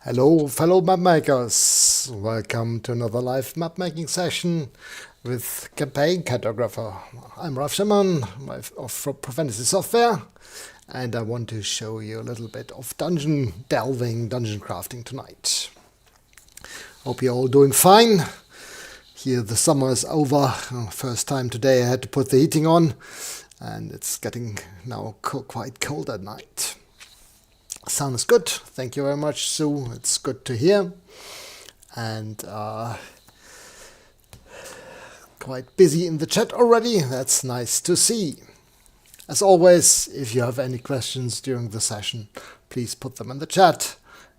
Hello, fellow map makers. Welcome to another live map making session with campaign cartographer. I'm Ralf Schimmann from Fantasy Software, and I want to show you a little bit of dungeon delving, dungeon crafting tonight. Hope you're all doing fine. Here the summer is over. First time today I had to put the heating on, and it's getting now quite cold at night. Sounds good. Thank you very much, Sue. It's good to hear. And quite busy in the chat already. That's nice to see. As always, if you have any questions during the session, please put them in the chat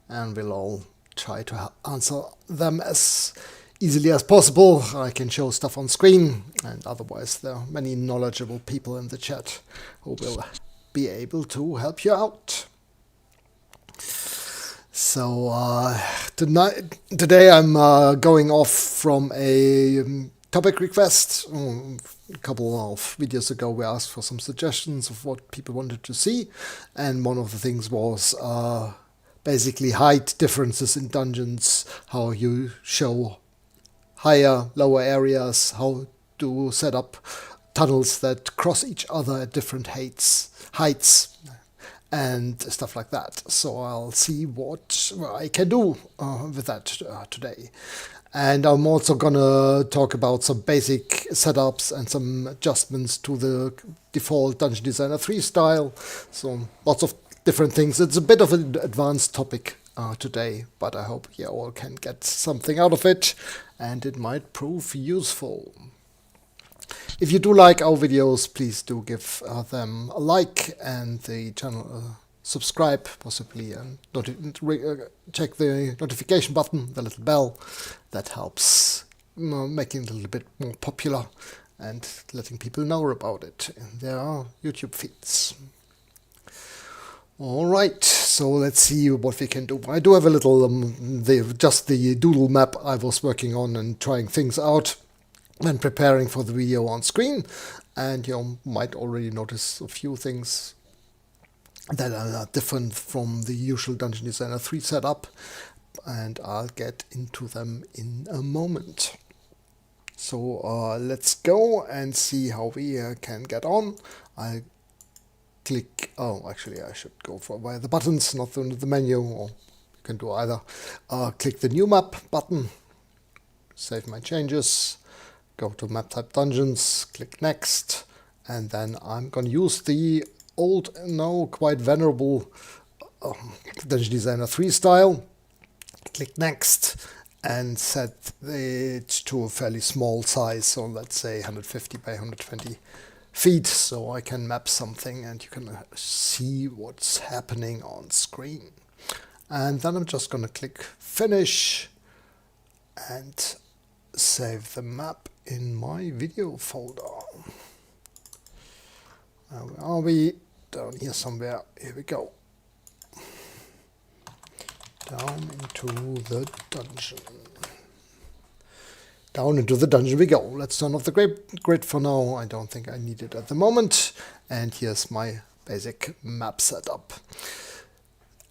and we'll all try to answer them as easily as possible. I can show stuff on screen, and otherwise there are many knowledgeable people in the chat who will be able to help you out. So today I'm going off from a topic request. A couple of videos ago we asked for some suggestions of what people wanted to see, and one of the things was basically height differences in dungeons, how you show higher, lower areas, how to set up tunnels that cross each other at different heights. And stuff like that. So I'll see what I can do with that today. And I'm also gonna talk about some basic setups and some adjustments to the default Dungeon Designer 3 style. So lots of different things. It's a bit of an advanced topic today, but I hope you all can get something out of it, and it might prove useful. If you do like our videos, please do give them a like, and the channel subscribe, possibly, and check the notification button, the little bell. That helps making it a little bit more popular and letting people know about it in their YouTube feeds. Alright, so let's see what we can do. I do have a little, just the doodle map I was working on and trying things out when preparing for the video on screen, and you might already notice a few things that are different from the usual Dungeon Designer 3 setup, and I'll get into them in a moment. So let's go and see how we can get on. I click, actually I should go via the buttons, not the menu, or you can do either. Click the new map button, save my changes, go to map type dungeons, click next, and then I'm going to use the old, now quite venerable Dungeon Designer 3 style. Click next and set it to a fairly small size, so let's say 150 by 120 feet, so I can map something and you can see what's happening on screen. And then I'm just going to click finish and save the map in my video folder. Where are we? Down here somewhere. Here we go. Down into the dungeon. Down into the dungeon we go. Let's turn off the grid for now. I don't think I need it at the moment. And here's my basic map setup.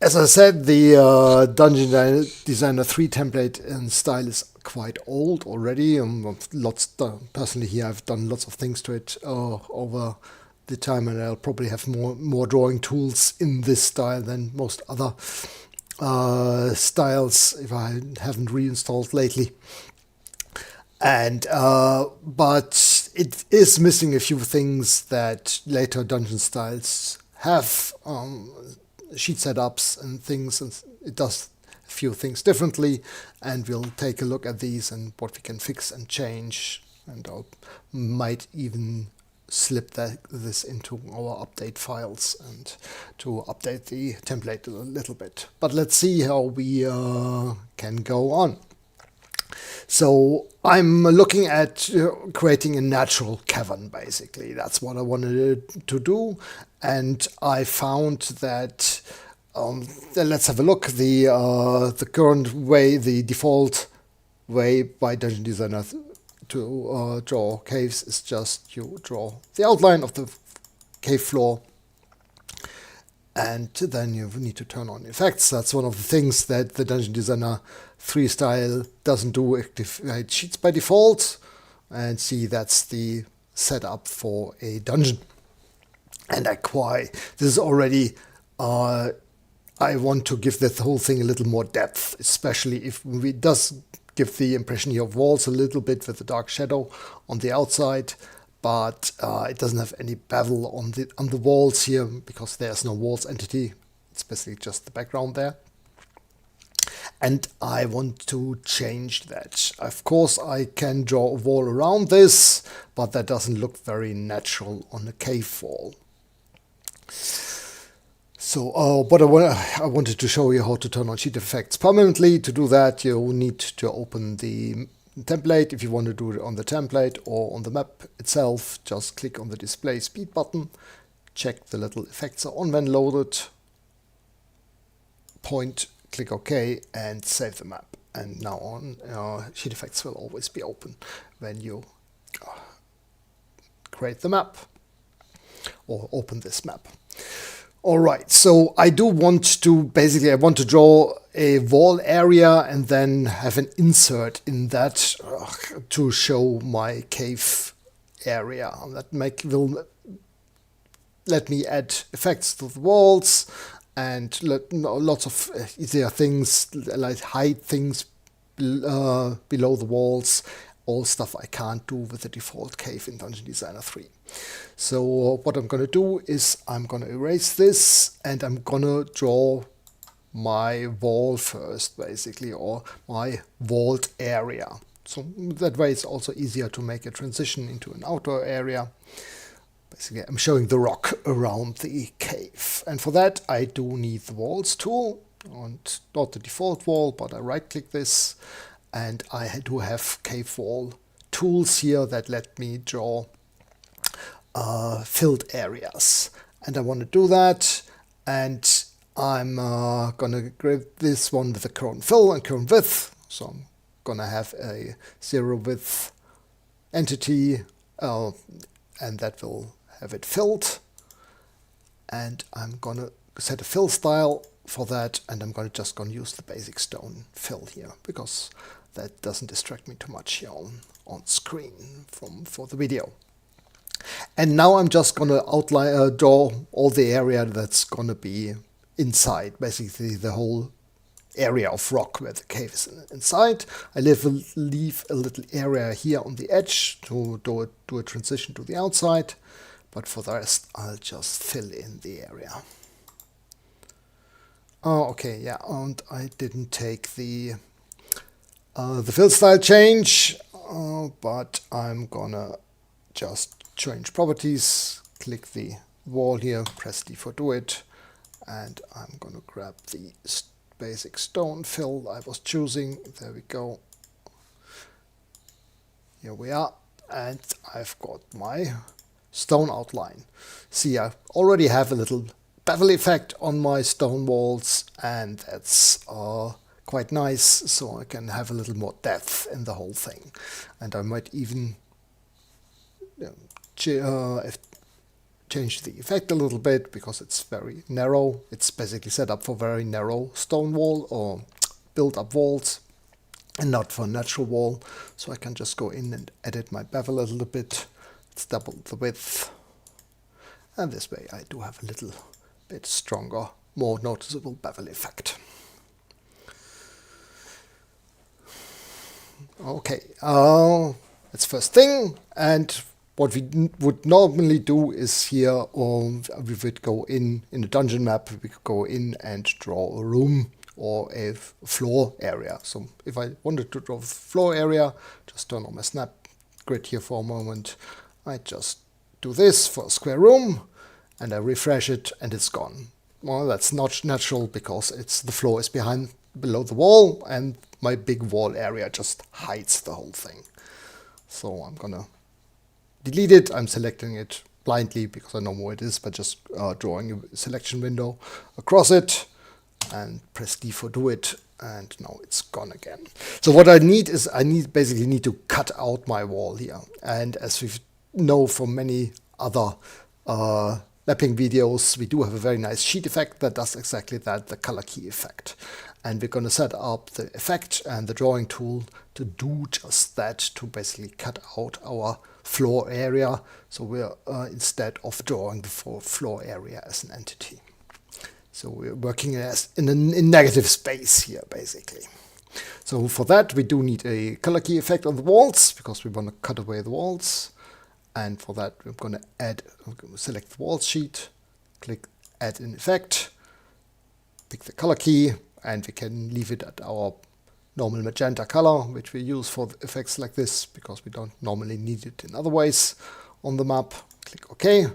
As I said, the Dungeon Designer 3 template and style is quite old already. Personally here I've done lots of things to it over the time, and I'll probably have more drawing tools in this style than most other styles if I haven't reinstalled lately. And but it is missing a few things that later dungeon styles have. Sheet setups and things, and it does a few things differently, and we'll take a look at these and what we can fix and change, and I might even slip this into our update files and to update the template a little bit. But let's see how we can go on. So I'm looking at creating a natural cavern, basically. That's what I wanted to do, and I found that let's have a look. The current way, the default way by Dungeon Designer to draw caves is just you draw the outline of the cave floor And then you need to turn on effects. That's one of the things that the Dungeon Designer 3 style doesn't do. Activate sheets by default. And see, that's the setup for a dungeon. And this is already, I want to give that whole thing a little more depth, especially if it does give the impression here of walls a little bit with the dark shadow on the outside, but it doesn't have any bevel on the walls here because there's no walls entity. It's basically just the background there. And I want to change that. Of course, I can draw a wall around this, but that doesn't look very natural on a cave wall. So, but I wanted to show you how to turn on sheet effects permanently. To do that, you need to open the template. If you want to do it on the template or on the map itself, just click on the display speed button, check the little effects are on when loaded, click OK, and save the map. And now on, sheet effects will always be open when you create the map or open this map. Alright, so I do want to, I want to draw a wall area and then have an insert in that to show my cave area. That will let me add effects to the walls and lots of easier things, like hide things below the walls. All stuff I can't do with the default cave in Dungeon Designer 3. So what I'm going to do is I'm going to erase this and I'm going to draw my wall first, basically, or my vault area. So that way it's also easier to make a transition into an outdoor area. Basically, I'm showing the rock around the cave. And for that, I do need the walls tool, and not the default wall, but I right-click this. And I do have cave wall tools here that let me draw filled areas. And I want to do that. And I'm going to grab this one with a current fill and current width. So I'm going to have a 0 width entity, and that will have it filled. And I'm going to set a fill style for that, and I'm just going to use the basic stone fill here because that doesn't distract me too much here on screen for the video. And now I'm just going to draw all the area that's going to be inside, basically the whole area of rock where the cave is inside. I leave a little area here on the edge to do a transition to the outside, but for the rest I'll just fill in the area. Oh, okay, yeah, and I didn't take the fill style change, but I'm gonna just change properties, click the wall here, press D for do it, and I'm gonna grab the basic stone fill I was choosing. There we go. Here we are, and I've got my stone outline. See, I already have a little bevel effect on my stone walls, and that's quite nice, so I can have a little more depth in the whole thing. And I might even change the effect a little bit because it's very narrow. It's basically set up for very narrow stone wall or built-up walls and not for a natural wall. So I can just go in and edit my bevel a little bit. Let's double the width, and this way I do have a little bit stronger, more noticeable bevel effect. Okay, that's first thing. And what we would normally do is here, we would go in a dungeon map, we could go in and draw a room or a floor area. So if I wanted to draw a floor area, just turn on my snap grid here for a moment. I just do this for a square room, and I refresh it, and it's gone. Well, that's not natural because the floor is below the wall, and my big wall area just hides the whole thing. So I'm gonna delete it. I'm selecting it blindly because I know where it is, but just drawing a selection window across it, and press D for do it, and now it's gone again. So what I need is basically need to cut out my wall here, and as we know from many other mapping videos, we do have a very nice sheet effect that does exactly that, the color key effect. And we're going to set up the effect and the drawing tool to do just that, to basically cut out our floor area. So we're instead of drawing the floor area as an entity. So we're working as in negative space here, basically. So for that, we do need a color key effect on the walls, because we want to cut away the walls. And for that, we're going to select the wall sheet, click Add an Effect, pick the color key, and we can leave it at our normal magenta color, which we use for effects like this, because we don't normally need it in other ways on the map. Click OK.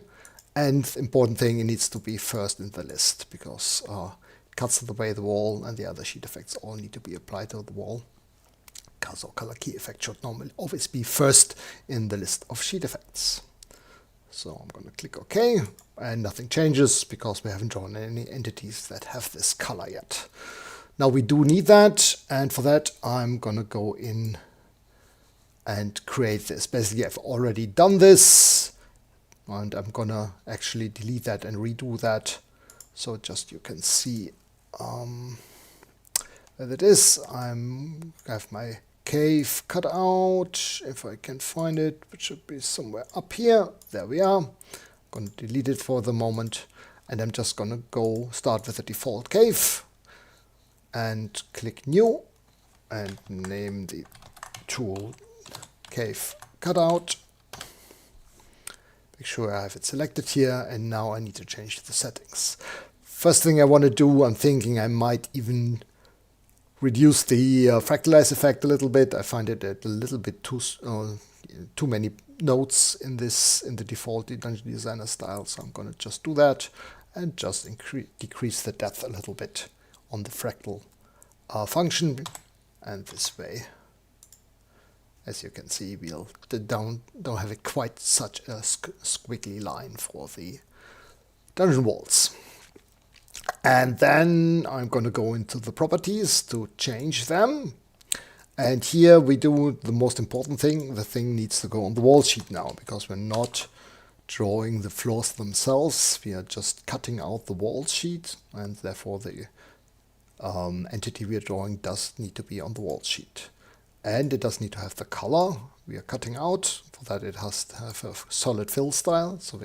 And the important thing, it needs to be first in the list, because it cuts away the wall, and the other sheet effects all need to be applied to the wall. So color key effect should normally always be first in the list of sheet effects. So I'm going to click OK, and nothing changes because we haven't drawn any entities that have this color yet. Now we do need that, and for that I'm going to go in and create this. Basically, I've already done this, and I'm going to actually delete that and redo that. So just you can see where it is. I have my cave cut out, if I can find it, which should be somewhere up here. There we are. I'm going to delete it for the moment, and I'm just going to go start with the default cave and click New and name the tool Cave Cutout. Make sure I have it selected here, and now I need to change the settings. First thing I want to do, I'm thinking I might even reduce the fractalize effect a little bit. I find it a little bit too many nodes in the default Dungeon Designer style, so I'm going to just do that and just decrease the depth a little bit on the fractal function, and this way, as you can see, we'll don't have it quite such a squiggly line for the dungeon walls. And then I'm going to go into the properties to change them. And here we do the most important thing. The thing needs to go on the wall sheet now, because we're not drawing the floors themselves. We are just cutting out the wall sheet, and therefore the entity we are drawing does need to be on the wall sheet. And it does need to have the color we are cutting out. For that it has to have a solid fill style, so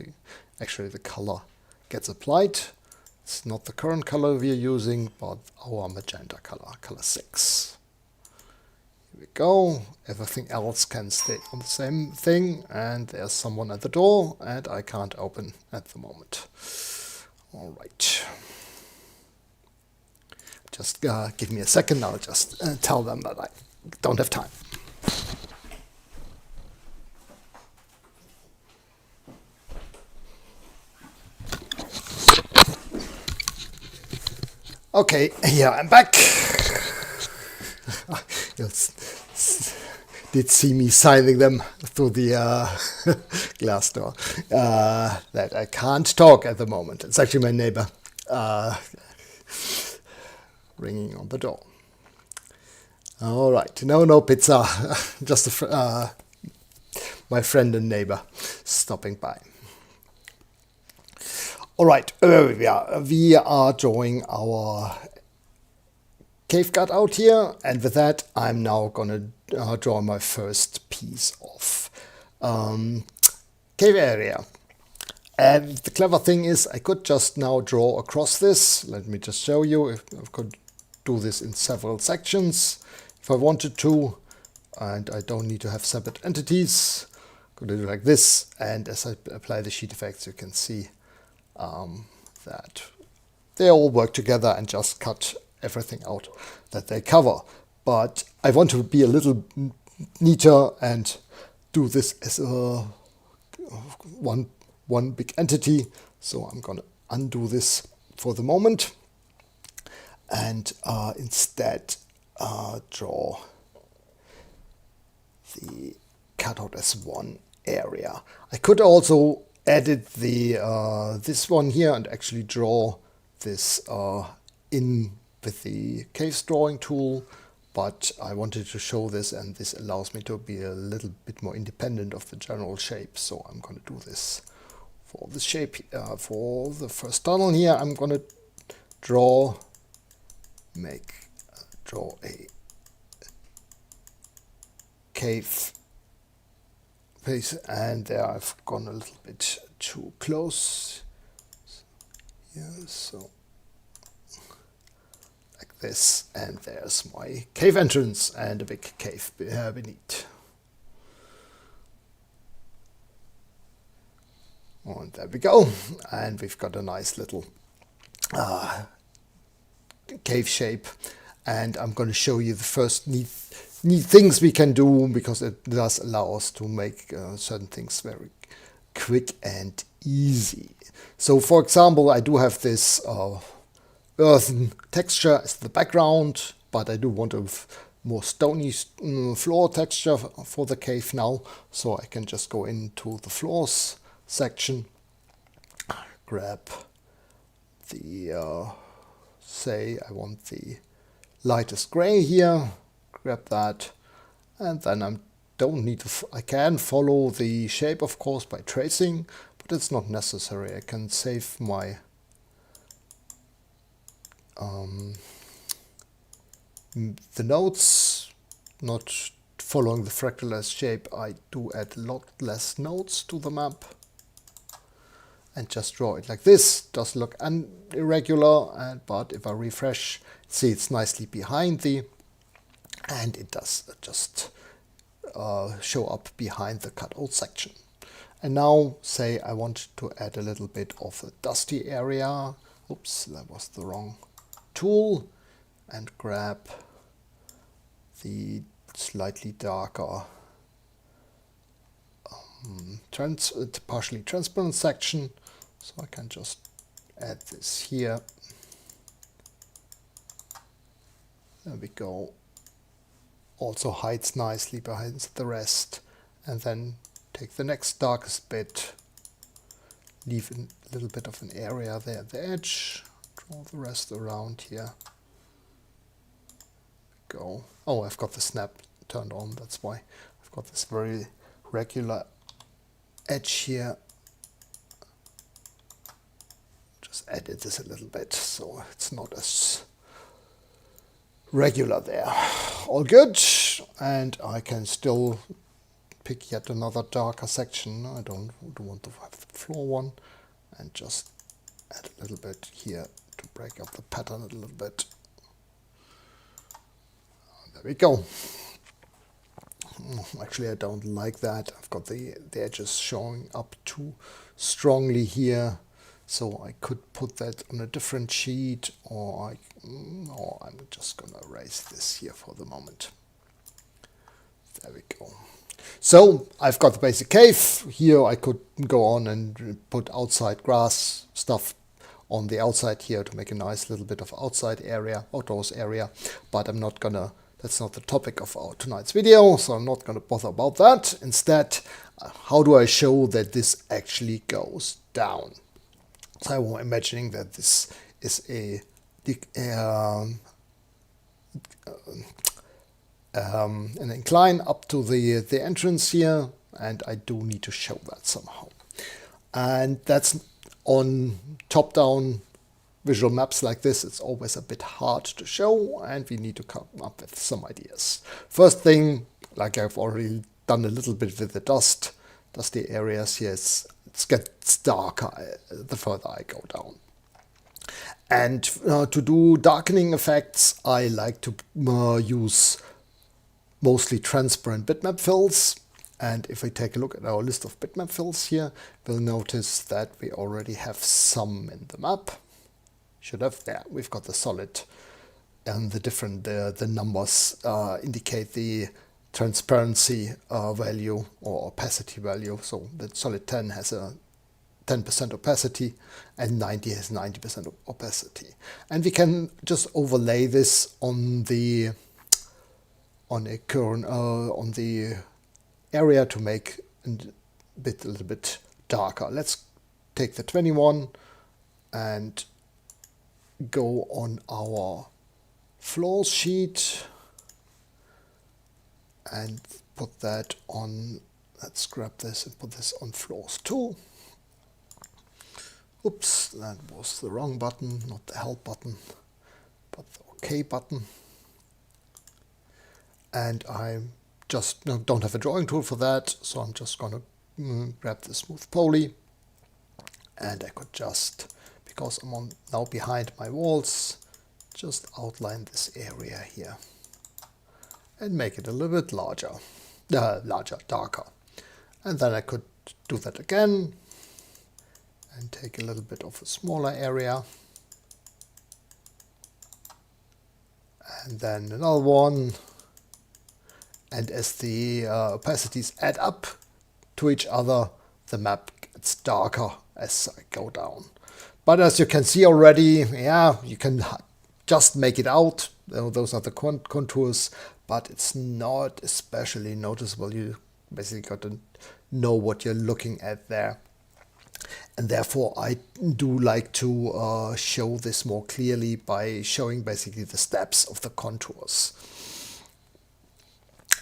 actually the color gets applied. It's not the current color we are using, but our magenta color, color 6. Here we go. Everything else can stay on the same thing, and there's someone at the door, and I can't open at the moment. All right. Just give me a second, I'll just tell them that I don't have time. Okay, here I'm back. You did see me signing them through the glass door. That I can't talk at the moment. It's actually my neighbor ringing on the door. All right, no pizza, just my friend and neighbor stopping by. All right, we are drawing our cave cutout here, and with that I'm now going to draw my first piece of cave area. And the clever thing is I could just now draw across this. Let me just show you. If I could do this in several sections if I wanted to, and I don't need to have separate entities. I'm going to do like this, and as I apply the sheet effects you can see that they all work together and just cut everything out that they cover. But I want to be a little neater and do this as a one big entity. So I'm going to undo this for the moment and instead draw the cutout as one area. I could also edit the this one here and actually draw this in with the caves drawing tool, but I wanted to show this, and this allows me to be a little bit more independent of the general shape, so I'm going to do this for the shape, for the first tunnel here, I'm gonna draw a cave face, and there I've gone a little bit too close. Yeah, so like this, and there's my cave entrance and a big cave beneath. And there we go, and we've got a nice little cave shape. And I'm going to show you the first neat things we can do, because it does allow us to make certain things very quick and easy. So for example, I do have this earthen texture as the background, but I do want a more stony floor texture for the cave now. So I can just go into the floors section, grab the, say I want the lightest gray here, grab that, and then I don't need to, I can follow the shape of course by tracing, but it's not necessary. I can save my the nodes, not following the fractalized shape. I do add a lot less nodes to the map and just draw it like this. Does look irregular, but if I refresh, see it's nicely behind and it does just show up behind the cutout section. And now say I want to add a little bit of a dusty area. Oops, that was the wrong tool. And grab the slightly darker partially transparent section. So I can just add this here. There we go. Also hides nicely behind the rest. And then take the next darkest bit, leave a little bit of an area there at the edge, draw the rest around here. Go. Oh, I've got the snap turned on, that's why. I've got this very regular edge here. Just edit this a little bit so it's not as regular there. All good, and I can still pick yet another darker section. I don't want to have the floor one, and just add a little bit here to break up the pattern a little bit. There we go. Actually, I don't like that. I've got the edges showing up too strongly here, so I could put that on a different sheet, or I'm just gonna erase this here for the moment. There we go. So I've got the basic cave. Here I could go on and put outside grass stuff on the outside here to make a nice little bit of outside area, outdoors area, but I'm not gonna, that's not the topic of our tonight's video, so I'm not gonna bother about that. Instead, how do I show that this actually goes down? So I'm imagining that this is an incline up to the entrance here, and I do need to show that somehow. And that's on top-down visual maps like this, it's always a bit hard to show, and we need to come up with some ideas. First thing, like I've already done a little bit with the dusty areas here, it gets darker the further I go down. And to do darkening effects, I like to use mostly transparent bitmap fills. And if we take a look at our list of bitmap fills here, we'll notice that we already have some in the map. Should have there. We've got the solid, and the different the numbers indicate the transparency value or opacity value. So the solid 10 has a 10% opacity, and 90 has 90% opacity. And we can just overlay this on the area to make a little bit darker. Let's take the 21 and go on our floor sheet and put that on. Let's grab this and put this on floors 2. Oops, that was the wrong button, not the help button, but the OK button. And I just don't have a drawing tool for that, so I'm just going to grab the smooth poly. And I could just, because I'm now behind my walls, just outline this area here and make it a little bit larger, darker. And then I could do that again and take a little bit of a smaller area. And then another one. And as the opacities add up to each other, the map gets darker as I go down. But as you can see already, yeah, you can just make it out. Those are the contours, but it's not especially noticeable. You basically got to know what you're looking at there. And therefore, I do like to show this more clearly by showing basically the steps of the contours.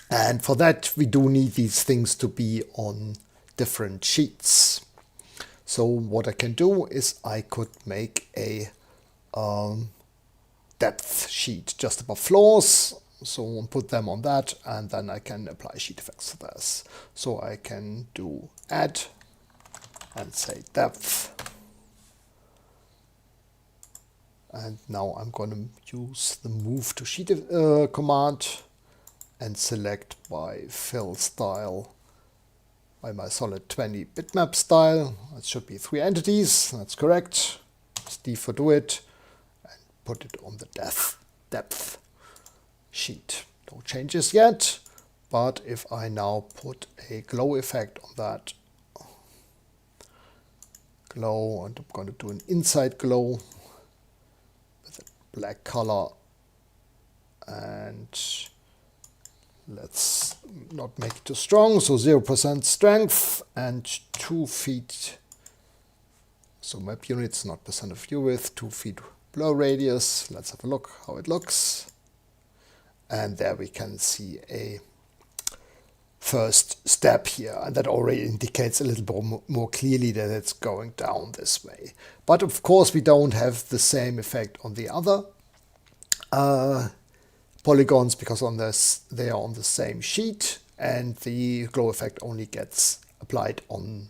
And for that, we do need these things to be on different sheets. So what I can do is I could make a depth sheet just above floors. So I'll put them on that, and then I can apply sheet effects to this. So I can do add and say depth. And now I'm going to use the move to sheet command and select by fill style, by my solid 20 bitmap style. It should be 3 entities, that's correct. It's D for do it, and put it on the depth sheet. No changes yet, but if I now put a glow effect on that, glow, and I'm going to do an inside glow with a black color, and let's not make it too strong, so 0% strength and 2 feet. So map units, not percent of view width, 2 feet blur radius. Let's have a look how it looks. And there we can see a first step here, and that already indicates a little bit more clearly that it's going down this way. But of course we don't have the same effect on the other polygons, because on this they are on the same sheet, and the glow effect only gets applied on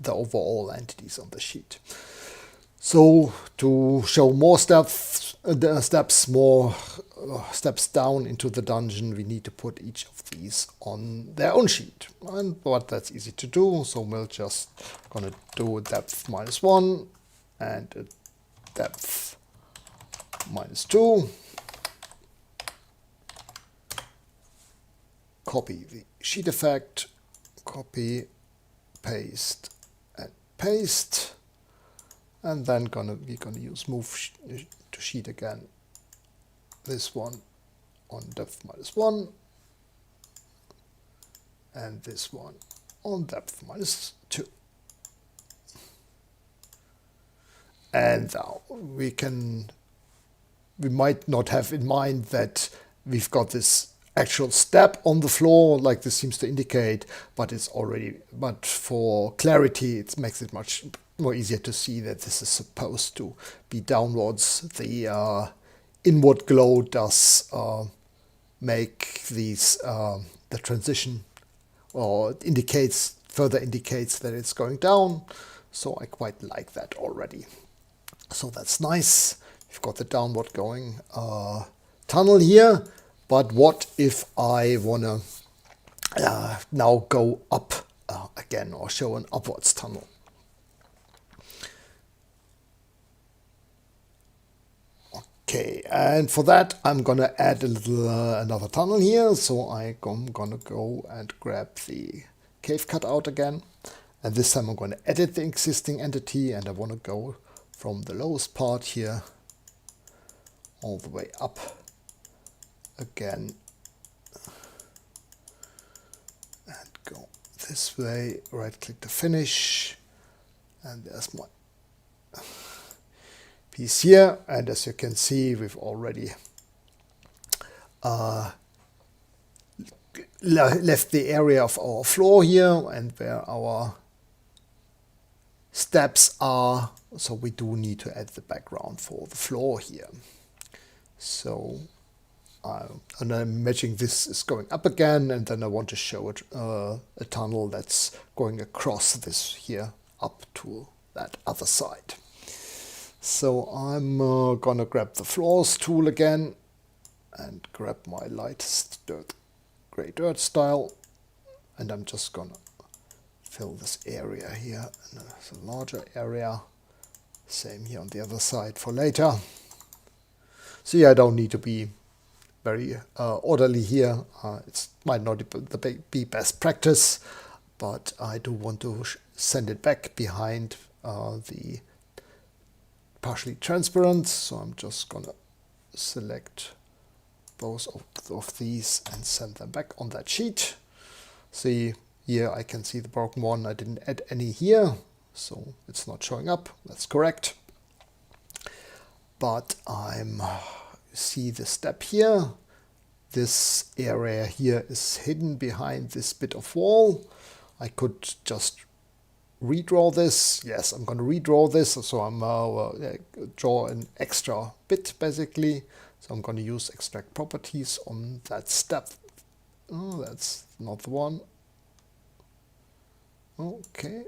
the overall entities on the sheet. So to show more steps down into the dungeon, we need to put each of these on their own sheet, but that's easy to do. So we'll just gonna do a depth -1 and a depth -2. Copy the sheet effect, copy, paste, and paste, and then we're gonna use move to sheet again. This one on depth -1, and this one on depth -2. And now we might not have in mind that we've got this actual step on the floor like this seems to indicate, but for clarity it makes it much more easier to see that this is supposed to be downwards. The inward glow does make these the transition, or further indicates that it's going down. So I quite like that already. So that's nice. We've got the downward going tunnel here. But what if I want to now go up again, or show an upwards tunnel? Okay, and for that I'm going to add a little another tunnel here. So I'm going to go and grab the cave cutout again. And this time I'm going to edit the existing entity, and I want to go from the lowest part here all the way up again, and go this way, right click to finish, and there's my piece here. And as you can see, we've already left the area of our floor here, and where our steps are So we do need to add the background for the floor here. So and I'm imagining this is going up again, and then I want to show it a tunnel that's going across this here up to that other side. So I'm gonna grab the floors tool again and grab my lightest gray dirt style, and I'm just gonna fill this area here, and it's a larger area. Same here on the other side for later. So yeah, I don't need to be very orderly here. It might not be best practice, but I do want to send it back behind the partially transparent. So I'm just gonna select both of these and send them back on that sheet. See, here I can see the broken one. I didn't add any here, so it's not showing up. That's correct. But I'm see the step here. This area here is hidden behind this bit of wall. I could just redraw this. Yes, I'm going to redraw this. So I'm draw an extra bit basically. So I'm going to use extract properties on that step. Oh, that's not the one. Okay,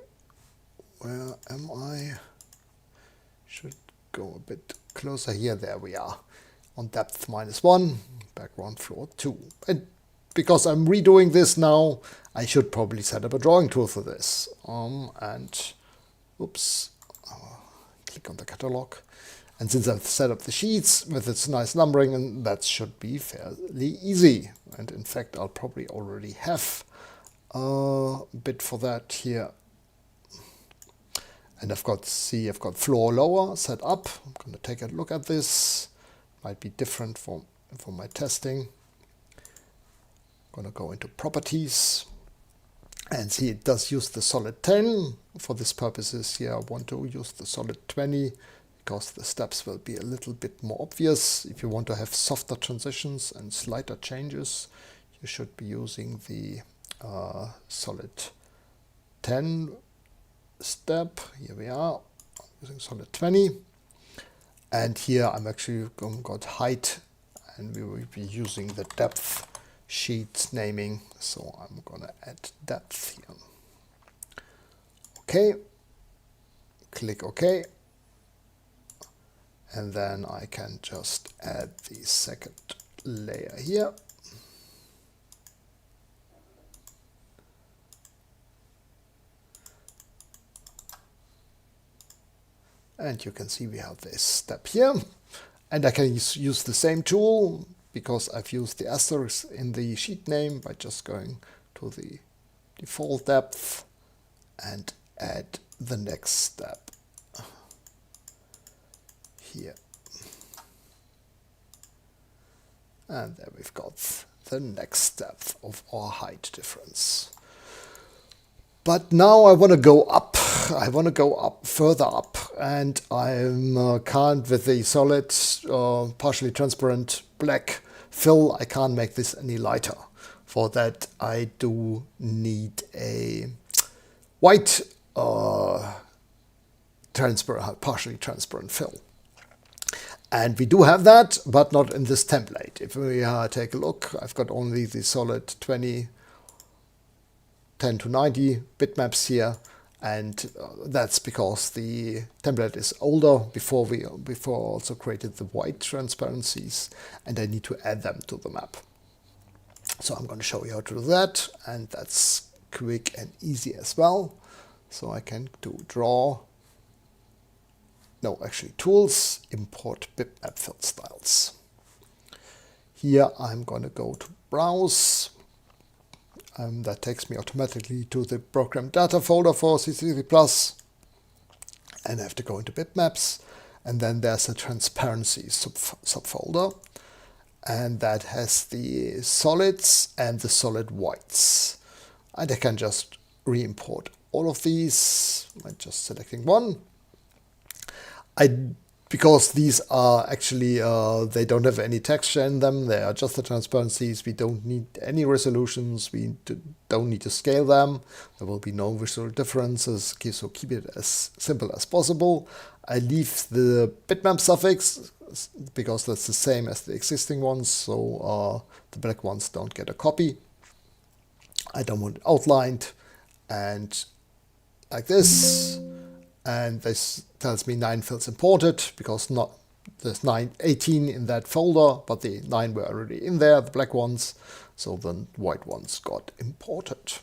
where am I? Should go a bit closer here. There we are. On depth -1, background floor 2. And because I'm redoing this now, I should probably set up a drawing tool for this. And oops, click on the catalog. And since I've set up the sheets with its nice numbering, and that should be fairly easy. And in fact, I'll probably already have a bit for that here. And I've got floor lower set up. I'm going to take a look at this. Might be different for my testing. I'm going to go into properties and see it does use the solid 10. For this purposes here, I want to use the solid 20 because the steps will be a little bit more obvious. If you want to have softer transitions and slighter changes, you should be using the solid 10 step. Here we are, using solid 20. And here I'm actually got height, and we will be using the depth sheet naming. So I'm gonna add depth here. Okay, click OK. And then I can just add the second layer here. And you can see we have this step here. And I can use the same tool because I've used the asterisk in the sheet name by just going to the default depth and add the next step here. And there we've got the next depth of our height difference. But now I want to go up. I want to go up, further up, and I can't with the solid, partially transparent black fill. I can't make this any lighter. For that, I do need a white, partially transparent fill. And we do have that, but not in this template. If we take a look, I've got only the solid 20, 10 to 90 bitmaps here, and that's because the template is older. Before I also created the white transparencies, and I need to add them to the map. So I'm going to show you how to do that, and that's quick and easy as well. So I can do tools, import bitmap fill styles. Here I'm going to go to browse. That takes me automatically to the program data folder for CC3+, and I have to go into bitmaps, and then there's a transparency subfolder, and that has the solids and the solid whites. And I can just re-import all of these by just selecting one. I because these are actually, they don't have any texture in them. They are just the transparencies. We don't need any resolutions. We don't need to scale them. There will be no visual differences. Okay, so keep it as simple as possible. I leave the bitmap suffix because that's the same as the existing ones. So the black ones don't get a copy. I don't want it outlined and like this. And this tells me 9 fields imported because there's 18 in that folder, but the 9 were already in there, the black ones, so the white ones got imported.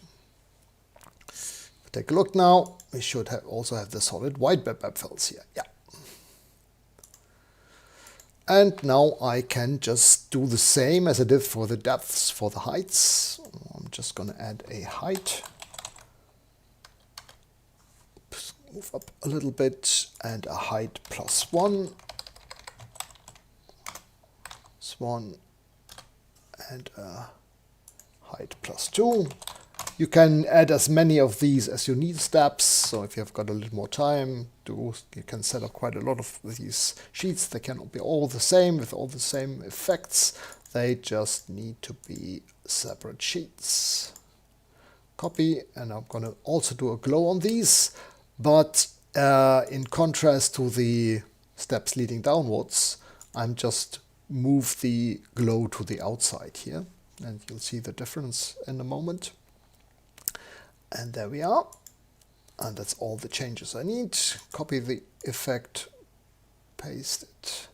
Take a look now. We should also have the solid white bitmap fields here. Yeah. And now I can just do the same as I did for the depths, for the heights. I'm just going to add a height. Move up a little bit and a height +1. +1 and a height +2. You can add as many of these as you need steps. So if you've got a little more time, you can set up quite a lot of these sheets. They cannot be all the same with all the same effects. They just need to be separate sheets. Copy, and I'm going to also do a glow on these. But in contrast to the steps leading downwards, I'm just move the glow to the outside here. And you'll see the difference in a moment. And there we are. And that's all the changes I need. Copy the effect, paste it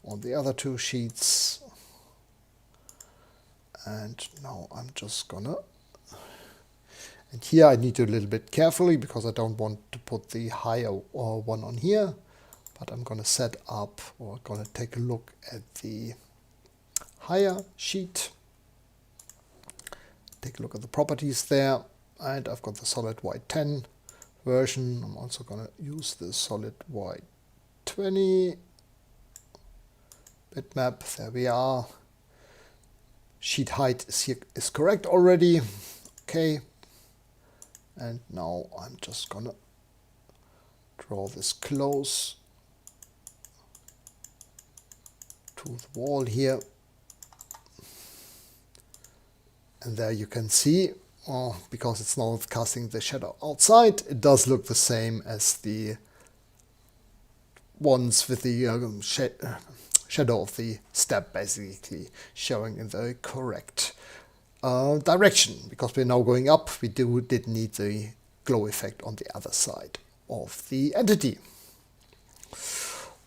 on the other 2 sheets. And now I'm just gonna... And here I need to a little bit carefully because I don't want to put the higher one on here. But I'm going to set up, or going to take a look at the higher sheet. Take a look at the properties there. And I've got the solid white 10 version. I'm also going to use the solid white 20 bitmap. There we are. Sheet height is correct already. Okay. And now I'm just gonna draw this close to the wall here. And there you can see, because it's not casting the shadow outside, it does look the same as the ones with the shadow of the step basically showing in the correct direction, because we're now going up. We did need the glow effect on the other side of the entity.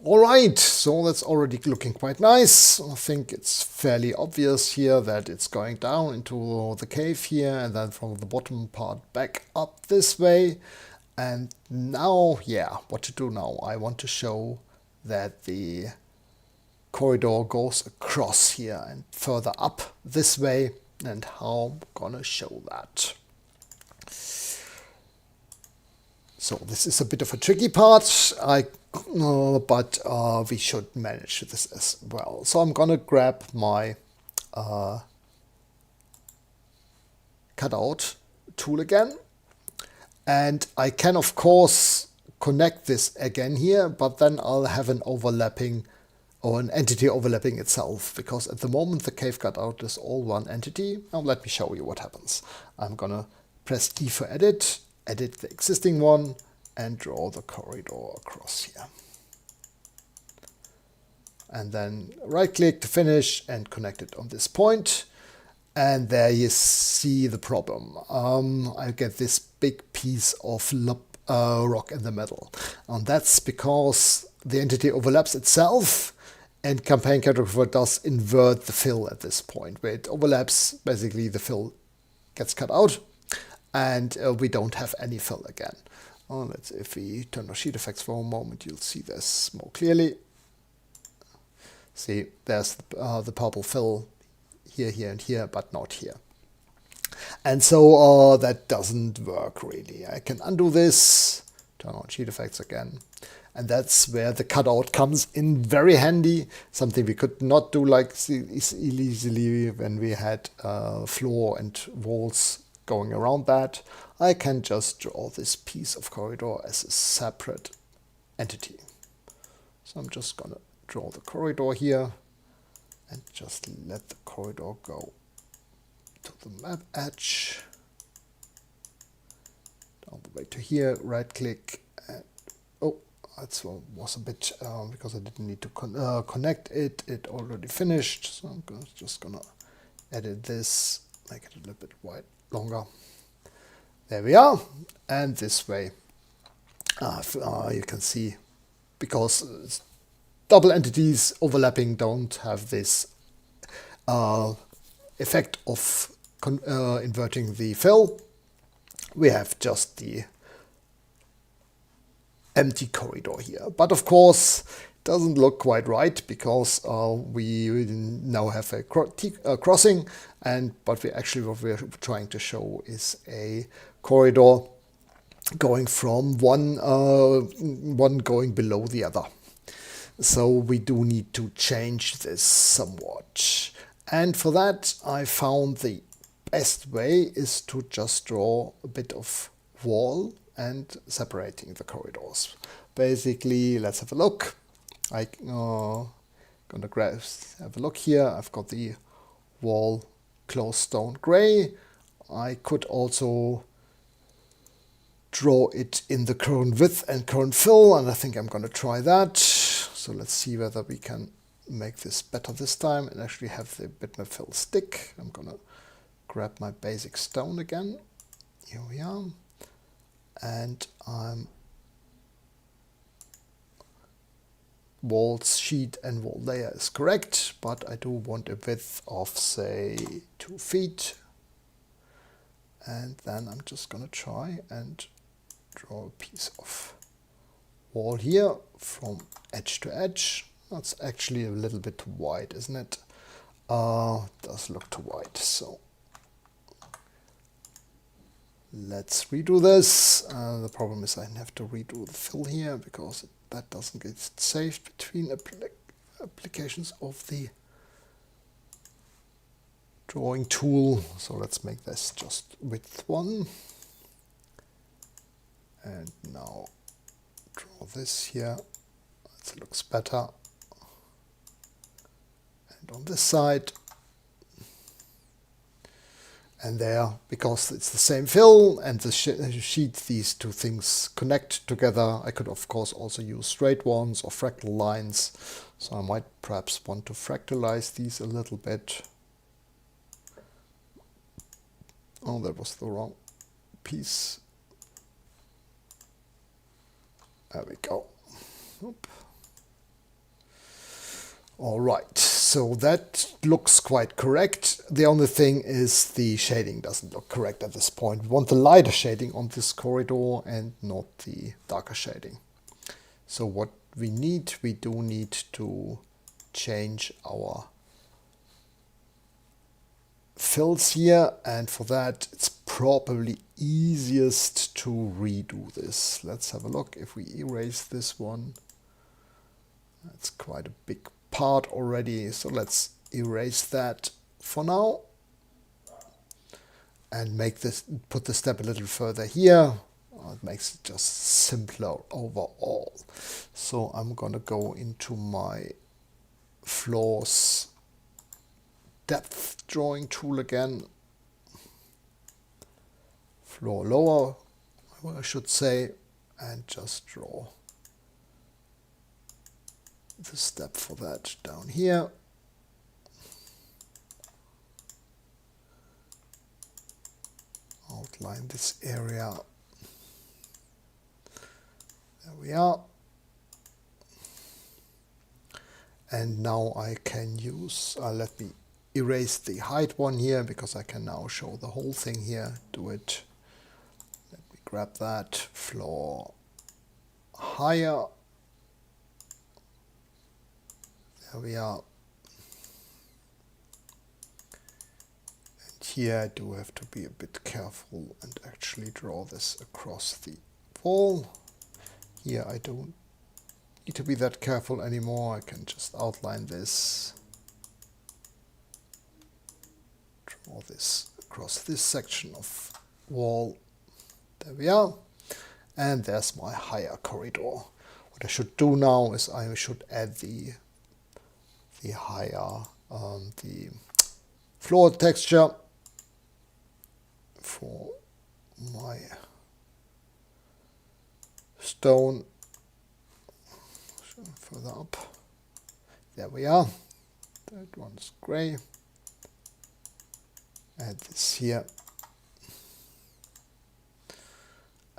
Alright, so that's already looking quite nice. I think it's fairly obvious here that it's going down into the cave here and then from the bottom part back up this way. And now, yeah, what to do now? I want to show that the corridor goes across here and further up this way. And how I'm gonna show that. So this is a bit of a tricky part, but we should manage this as well. So I'm gonna grab my cutout tool again, and I can of course connect this again here, but then I'll have an overlapping or an entity overlapping itself, because at the moment the cave cutout is all one entity. Now let me show you what happens. I'm gonna press E for edit, edit the existing one, and draw the corridor across here. And then right click to finish and connect it on this point. And there you see the problem. I get this big piece of rock in the middle. And that's because the entity overlaps itself. And Campaign Cartographer does invert the fill at this point, where it overlaps. Basically, the fill gets cut out, and we don't have any fill again. If we turn on sheet effects for a moment, you'll see this more clearly. See, there's the purple fill here, here, and here, but not here. And so that doesn't work really. I can undo this, turn on sheet effects again. And that's where the cutout comes in very handy. Something we could not do like easily when we had floor and walls going around that. I can just draw this piece of corridor as a separate entity. So I'm just gonna draw the corridor here and just let the corridor go to the map edge, all the way to here, right click, and oh, that was a bit, because I didn't need to connect it, it already finished, so I'm just gonna edit this, make it a little bit longer. There we are, and this way, you can see, because double entities overlapping don't have this effect of inverting the fill. We have just the empty corridor here. But of course, it doesn't look quite right because we now have a crossing, but what we're trying to show is a corridor going from one going below the other. So we do need to change this somewhat. And for that, I found the best way is to just draw a bit of wall and separating the corridors. Basically, let's have a look. I'm gonna have a look here. I've got the wall closed stone gray. I could also draw it in the current width and current fill, and I think I'm gonna try that. So let's see whether we can make this better this time and actually have the bitmap fill stick. I'm gonna grab my basic stone again. Here we are. And wall sheet and wall layer is correct, but I do want a width of, say, 2 feet. And then I'm just gonna try and draw a piece of wall here from edge to edge. That's actually a little bit too wide, isn't it? Does look too wide, so let's redo this. The problem is I have to redo the fill here because that doesn't get saved between applications of the drawing tool. So let's make this just width 1. And now draw this here. That looks better. And on this side. And there, because it's the same fill and the sheet, these two things connect together. I could of course also use straight ones or fractal lines. So I might perhaps want to fractalize these a little bit. Oh, that was the wrong piece. There we go. Oop. All right, so that looks quite correct. The only thing is the shading doesn't look correct at this point. We want the lighter shading on this corridor and not the darker shading. So what we do need to change our fills here, and for that it's probably easiest to redo this. Let's have a look. If we erase this one, that's quite a big part already, so let's erase that for now and put the step a little further here. It makes it just simpler overall. So I'm gonna go into my floors depth drawing tool again, floor lower I should say, and just draw the step for that down here. Outline this area. There we are. And now I can use, let me erase the height one here because I can now show the whole thing here. Do it. Let me grab that floor higher. There we are. And here I do have to be a bit careful and actually draw this across the wall. Here I don't need to be that careful anymore. I can just outline this. Draw this across this section of wall. There we are. And there's my higher corridor. What I should do now is I should add the higher the floor texture for my stone. Further up. There we are. That one's gray. Add this here.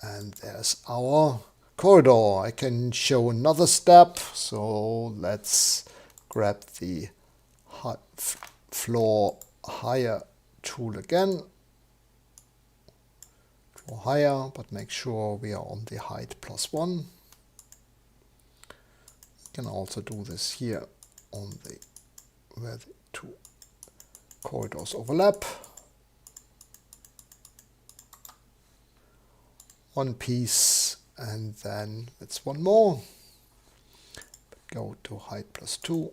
And there's our corridor. I can show another step. So let's grab the floor higher tool again. Draw higher, but make sure we are on the height +1. Can also do this here on the where the two corridors overlap. One piece, and then it's one more. Go to height +2.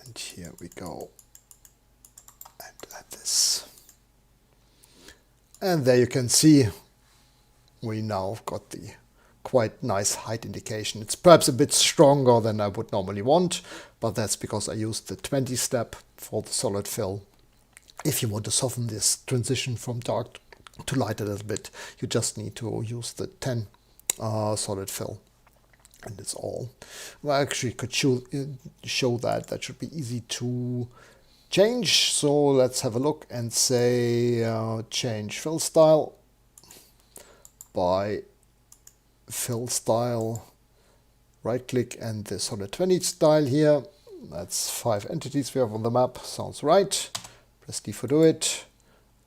And here we go. And add this. And there you can see we now have got the quite nice height indication. It's perhaps a bit stronger than I would normally want, but that's because I used the 20 step for the solid fill. If you want to soften this transition from dark to light a little bit, you just need to use the 10 solid fill. And it's all. Well, I actually could show that. That should be easy to change. So let's have a look and say change fill style by fill style, right click, and the solid 20 style here. That's 5 entities we have on the map. Sounds right. Press D for do it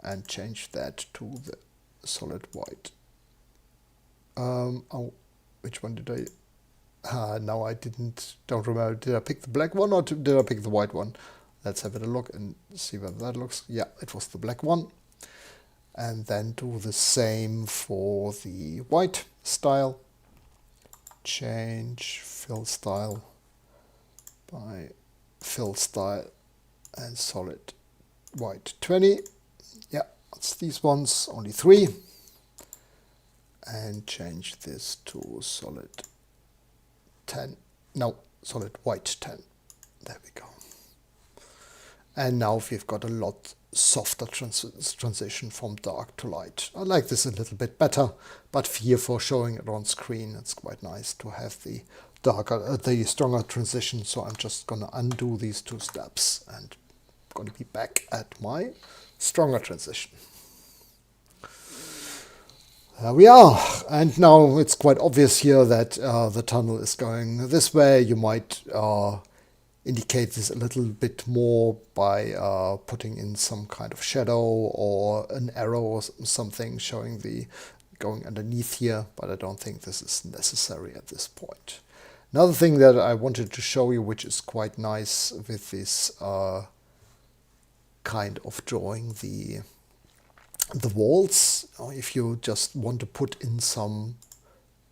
and change that to the solid white. Oh, which one did I? No, I don't remember. Did I pick the black one or did I pick the white one? Let's have a look and see whether that looks. Yeah, it was the black one. And then do the same for the white style. Change fill style by fill style and solid white 20. Yeah, it's these ones, only 3. And change this to solid 10. No, solid white 10. There we go. And now we've got a lot softer transition from dark to light. I like this a little bit better, but here for showing it on screen, it's quite nice to have the the stronger transition. So I'm just going to undo these 2 steps and I'm going to be back at my stronger transition. There we are, and now it's quite obvious here that the tunnel is going this way. You might indicate this a little bit more by putting in some kind of shadow or an arrow or something showing the going underneath here, but I don't think this is necessary at this point. Another thing that I wanted to show you, which is quite nice with this kind of drawing the walls, if you just want to put in some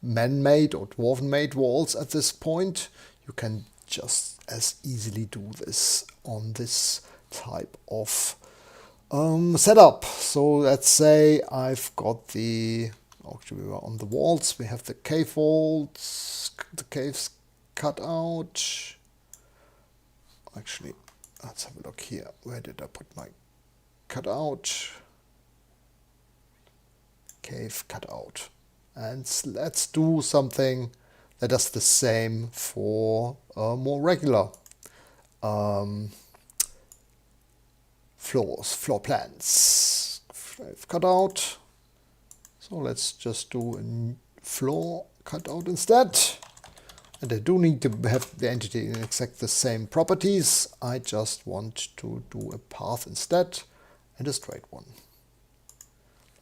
man-made or dwarven-made walls at this point, you can just as easily do this on this type of setup. So let's say I've got actually we were on the walls, we have the cave walls, the caves cut out. Actually, let's have a look here. Where did I put my cutout? Cave cutout. And let's do something that does the same for more regular floor plans. I've cut out. So let's just do a floor cutout instead. And I do need to have the entity in exact the same properties. I just want to do a path instead and a straight one.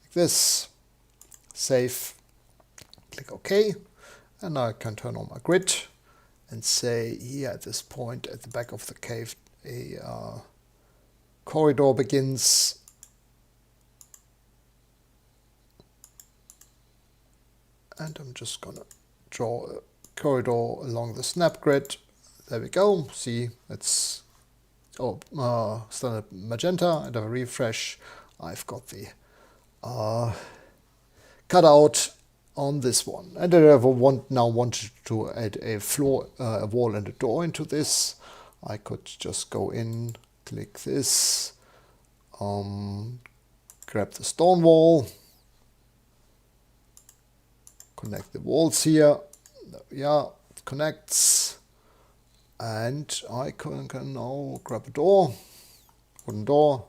Like this. Save. Click OK. And now I can turn on my grid and say here at this point at the back of the cave a corridor begins. And I'm just going to draw a corridor along the snap grid. There we go. See, it's standard magenta, and a refresh. I've got the cutout on this one. And I now wanted to add a floor, a wall and a door into this. I could just go in, click this, grab the stone wall, connect the walls here. Yeah, it connects. And I can now grab a door, wooden door,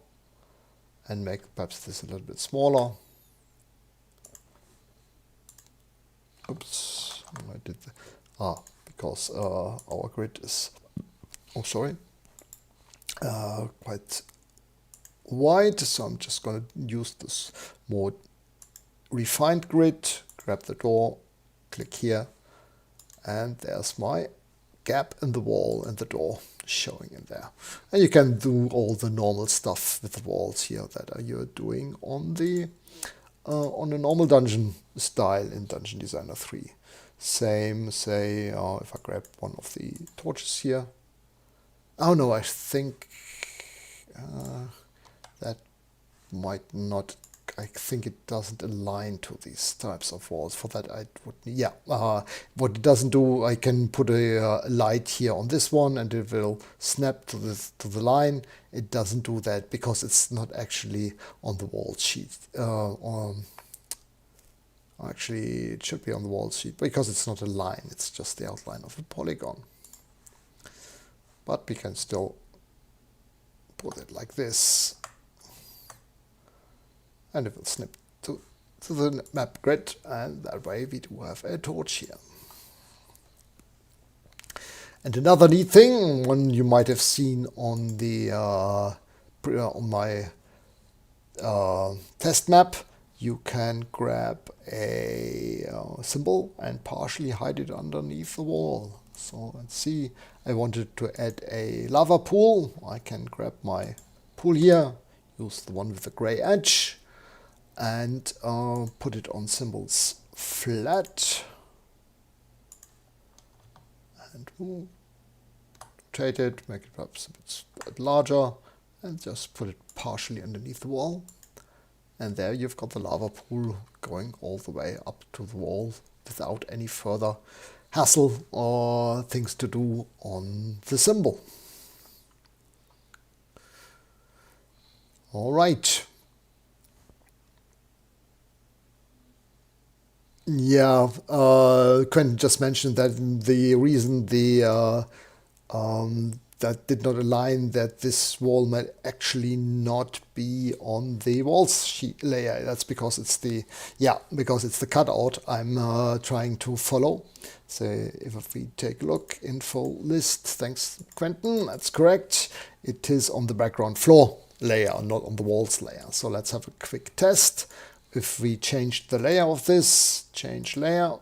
and make perhaps this a little bit smaller. Oops, I did because our grid is, quite wide, so I'm just going to use this more refined grid, grab the door, click here, and there's my gap in the wall and the door showing in there. And you can do all the normal stuff with the walls here that you're doing on the on a normal dungeon style in Dungeon Designer 3. Same, say, if I grab one of the torches here. Oh no, I think that might not, I think it doesn't align to these types of walls. For that I would, yeah, what it doesn't do, I can put a light here on this one and it will snap to the line. It doesn't do that because it's not actually on the wall sheet. Actually, it should be on the wall sheet because it's not a line, it's just the outline of a polygon. But we can still put it like this. And it will snip to the map grid, and that way we do have a torch here. And another neat thing, one you might have seen on the on my test map, you can grab a symbol and partially hide it underneath the wall. So let's see, I wanted to add a lava pool. I can grab my pool here, use the one with the gray edge, and put it on symbols flat. And rotate it, make it perhaps a bit larger, and just put it partially underneath the wall. And there you've got the lava pool going all the way up to the wall without any further hassle or things to do on the symbol. All right. Yeah, Quentin just mentioned that the reason that did not align, that this wall might actually not be on the walls sheet layer. That's because it's the cutout I'm trying to follow. So if we take a look, info list, thanks Quentin, that's correct. It is on the background floor layer, not on the walls layer. So let's have a quick test. If we change the layer of this, change layer,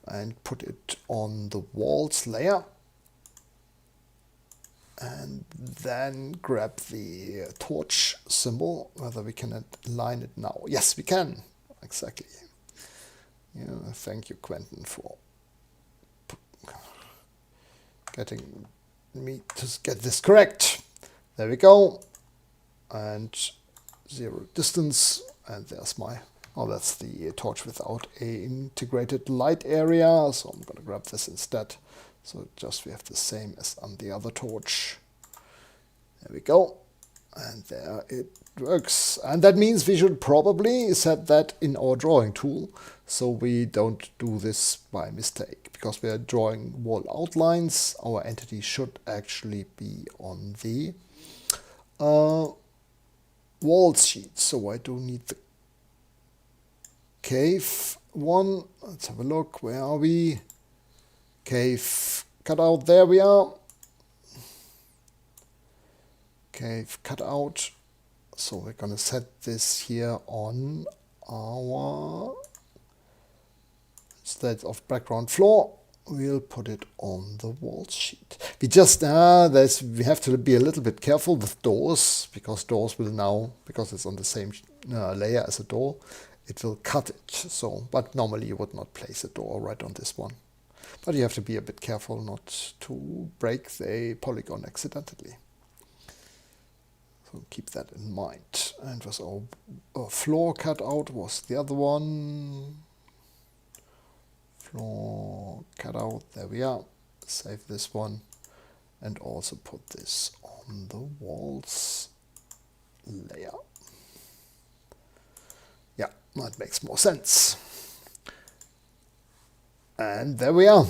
and put it on the walls layer, and then grab the torch symbol, whether we can align it now. Yes, we can. Exactly. Yeah, thank you, Quentin, for getting me to get this correct. There we go. And 0 distance. And there's my, that's the torch without a integrated light area. So I'm going to grab this instead. So just we have the same as on the other torch. There we go. And there it works. And that means we should probably set that in our drawing tool so we don't do this by mistake. Because we are drawing wall outlines, our entity should actually be on the wall sheet. So I do need the cave one. Let's have a look. Where are we? Cave cutout, there we are. Cave cutout. So we're going to set this here on our, instead of background floor, we'll put it on the wall sheet. We just, we have to be a little bit careful with doors, because doors will now, because it's on the same layer as a door, it will cut it. So, but normally you would not place a door right on this one. But you have to be a bit careful not to break the polygon accidentally. So we'll keep that in mind. And was our floor cutout was the other one. Floor cutout, there we are. Save this one. And also put this on the walls layer. Yeah, that makes more sense. And there we are.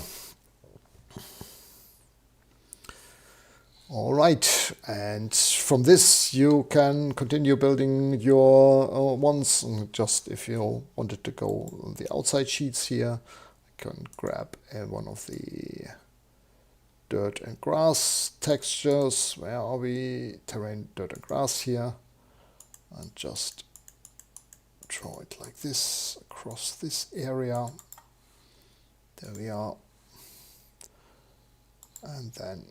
All right, and from this you can continue building your ones. And just if you wanted to go on the outside sheets here, I can grab one of the dirt and grass textures. Where are we? Terrain, dirt and grass here. And just draw it like this across this area. There we are. And then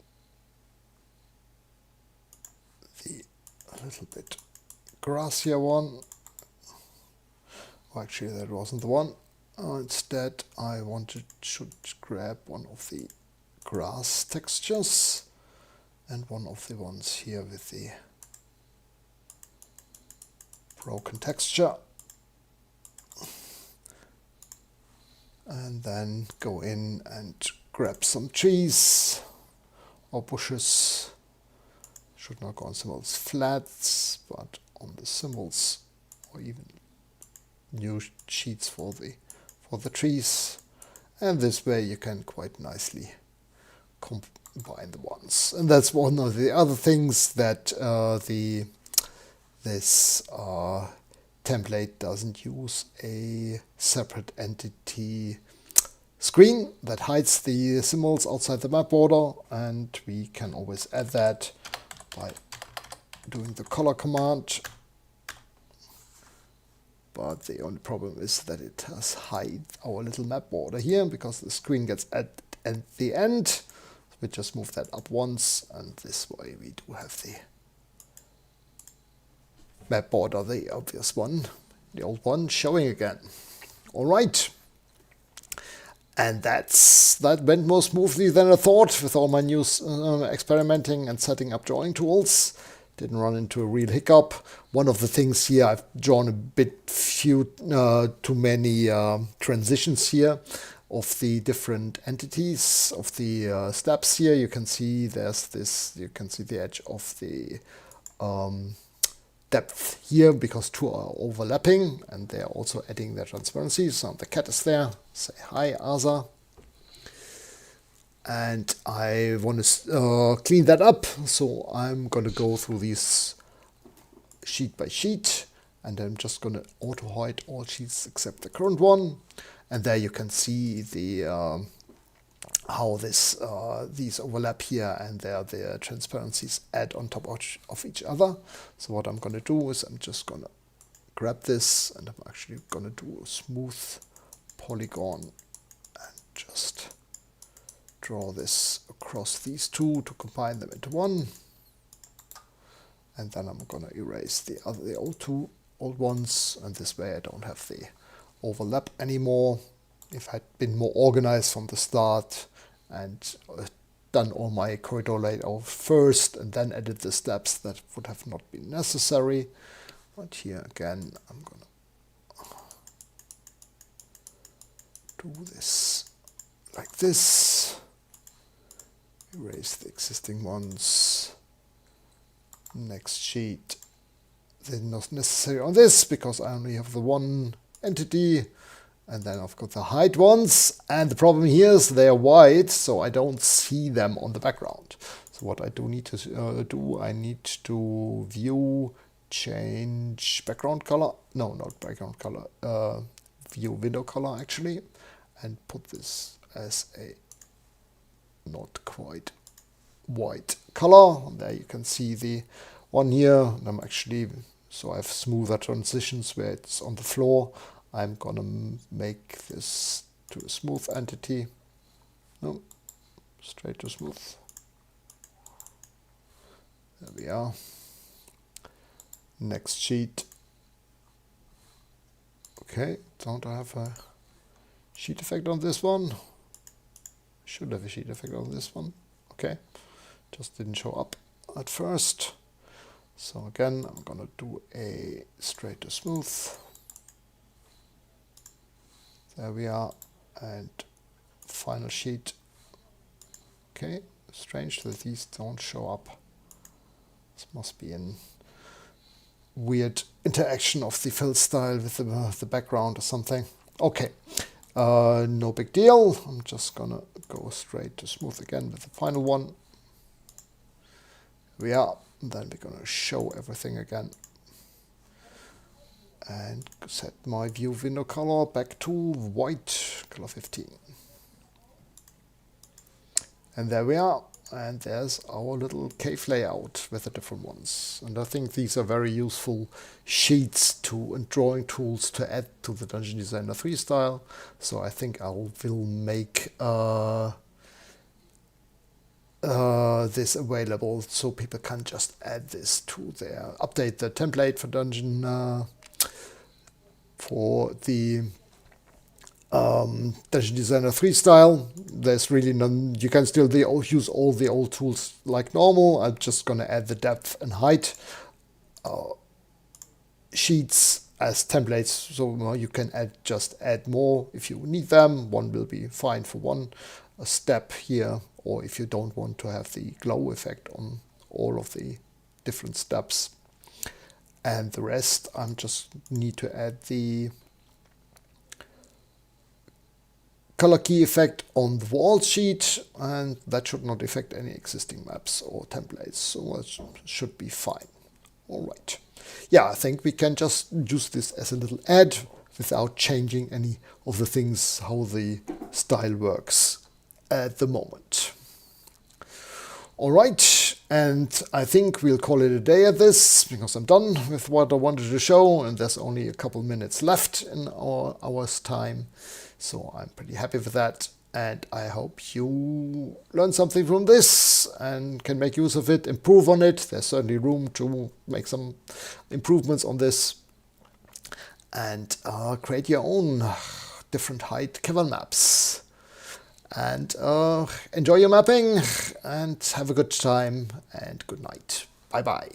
a little bit grassier one. Oh, actually, that wasn't the one. Instead, I should grab one of the grass textures and one of the ones here with the broken texture. And then go in and grab some trees or bushes. Should not go on symbols flats, but on the symbols, or even new sheets for the trees. And this way you can quite nicely combine the ones. And that's one of the other things that this template doesn't use a separate entity screen that hides the symbols outside the map border, and we can always add that by doing the color command. But the only problem is that it has hide our little map border here, because the screen gets at the end. We just move that up once, and this way we do have the map border, the obvious one, the old one, showing again. All right. And that went more smoothly than I thought with all my new experimenting and setting up drawing tools. Didn't run into a real hiccup. One of the things here, I've drawn a bit too many transitions here of the different entities of the steps here. You can see there's this, you can see the edge of the depth here because two are overlapping, and they're also adding their transparency. So the cat is there. Say hi, Asa. And I want to clean that up, so I'm going to go through these sheet by sheet, and I'm just going to auto hide all sheets except the current one. And there you can see the how these overlap here, and there the transparencies add on top of each other. So what I'm going to do is I'm just going to grab this, and I'm actually going to do a smooth polygon and just draw this across these two to combine them into one. And then I'm going to erase the old ones, and this way I don't have the overlap anymore. If I'd been more organized from the start and done all my corridor layout first and then added the steps, that would have not been necessary. But here again, I'm going to do this like this. Erase the existing ones. Next sheet. They're not necessary on this because I only have the one entity. And then I've got the hide ones, and the problem here is they are white, so I don't see them on the background. So what I do need to do, I need to view, change background color. No, not background color. View window color actually, and put this as a not quite white color. And there you can see the one here. And I'm actually, so I have smoother transitions where it's on the floor. I'm gonna make this to a smooth entity. No, straight to smooth. There we are. Next sheet. Okay, don't I have a sheet effect on this one? Should have a sheet effect on this one. Okay, just didn't show up at first. So again, I'm gonna do a straight to smooth. There we are, and final sheet. Okay, strange that these don't show up. This must be an weird interaction of the fill style with the background or something. Okay, no big deal. I'm just gonna go straight to smooth again with the final one. We are. And then we're gonna show everything again. And set my view window color back to white, color 15. And there we are. And there's our little cave layout with the different ones. And I think these are very useful sheets and drawing tools to add to the Dungeon Designer 3 style. So I think I will make this available so people can just add this to their, update the template for Dungeon, for the Dungeon Designer 3 style. There's really none. You can still use all the old tools like normal. I'm just gonna add the depth and height sheets as templates, so you can just add more if you need them. One will be fine for one step here, or if you don't want to have the glow effect on all of the different steps. And the rest, I just need to add the color key effect on the wall sheet, and that should not affect any existing maps or templates, so that should be fine. All right. Yeah, I think we can just use this as a little add without changing any of the things, how the style works at the moment. All right, and I think we'll call it a day at this, because I'm done with what I wanted to show, and there's only a couple minutes left in our hour's time. So I'm pretty happy with that, and I hope you learn something from this and can make use of it, improve on it. There's certainly room to make some improvements on this, and create your own different height cavern maps. And enjoy your mapping, and have a good time, and good night. Bye bye.